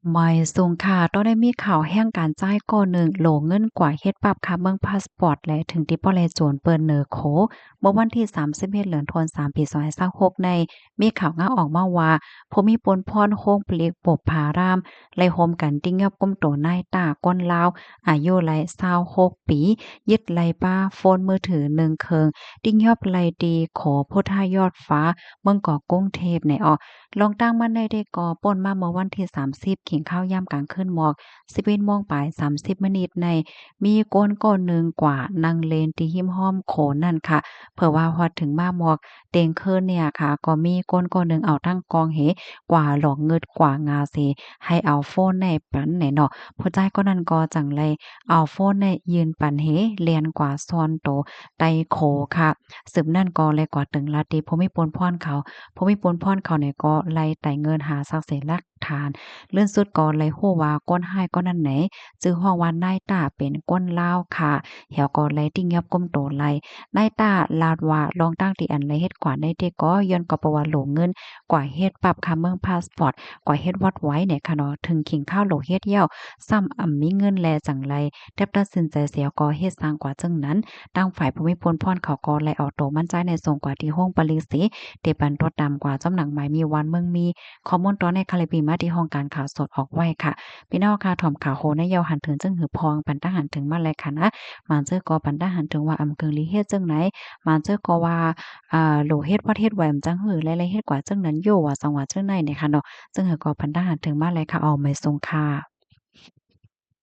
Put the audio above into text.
ไม่สูงค่ะต้องได้มีข่าวแห่งการจ่ายก่อหนึ่งโหลเงินกว่าเฮ็ดปรับค่าเบิ่งพาสปอร์ตและถึงที่ปอแลโจรเปิ้นเหนอโขเมื่อวันที่31เดือนธันวาคมปี2026ในมีข่าวงาออกมาว่าผู้มีปนพรโรงปลีกปบผารามไล่โฮมกันติ้งยับก้มโตนายตาก้นลาวอายุไล26ปียึดไลป้าโฟนมือถือ1เครื่องติ้งยอบไลดีขอพุทธายอดฟ้าเมืองเกาะกรุงเทพในออ ลองตั้งมันได้ก่อป่นมาเมื่อวันที่30กินข้าวยามกลางคืนหมอก11โมงปลาย30มินิตในมีก้นก้นหนึ่งกว่านั่งเลนที่หิ้มห้อมโขนนั่นค่ะเผื่อว่าฮอดถึงมาหมอกเต็งคืนเนี่ยค่ะก็มีก้นก้นหนึ่งเอาทั้งกองเหกว่าหลอกเงิดกว่างาเสให้เอาโฟนในปันไหนเนาะผู้ใจก็นั่นก็จังไรเอาโฟนในยืนปันเหเลียนกว่าซอนโตไตโขค่ะสืบนั่นก็เลยกว่าตึงลาติภูมิปนพรเขา ผู้มีปนพรเขาเนี่ยก็ไล่ไต่เงินหาทรัพย์สินหลักฐานเลื่อนสุดก็ไล่ฮู้ว่าก้นห้ายก้นนั้นไหนจื้อฮ้องว่านายตาเป็นก้นลาวค่ะแหวก็ไล่ติ้งยับก้มโตไล่นายตาลาดว่าลองตั้งที่อันไล่เฮ็ดกว่าได้เด้ก็ย้อนก็เพราะว่าโหลเงินกว่าเฮ็ดปรับค่าเมืองพาสปอร์ตกว่าเฮ็ดวัดไว้เนี่ยค่ะเนาะถึงขิงข้าวโหลเฮ็ดเหี่ยวซ้ำมีเงินแลจังไรแทบตัดสินใจเสียก็เฮ็ดสร้างกว่าจังนั้นตั้งฝ่ายภูมิพลพรเขาก็ไล่เอาโตมั่นใจในส่งกว่าที่ห้องปริสิ เตปันตัวดำกว่าจำหนังหมายมีวันเมืองมีข้อมูลตัวในคาลิปีมาที่ห้องการข่าวสดออกไว้ค่ะพี่น้องค่ะถ่อมข่าวโหในเยาวหันถึงจึงหือพองปันทหารถึงมาเลยค่ะนะมานเจอก็ปันทหารถึงว่าอำเกิงลีเฮ็ดจังไหนมานเจอก็ว่าโหลเฮ็ดประเทศไว้อำจังหือและๆเฮ็ดกว่าจังนั้นโยว่าจังหวัดจังไหนเนี่ยค่ะเนาะจึงหือก็ปันทหารถึงมาเลยค่ะออกไม่ทรงค่ะ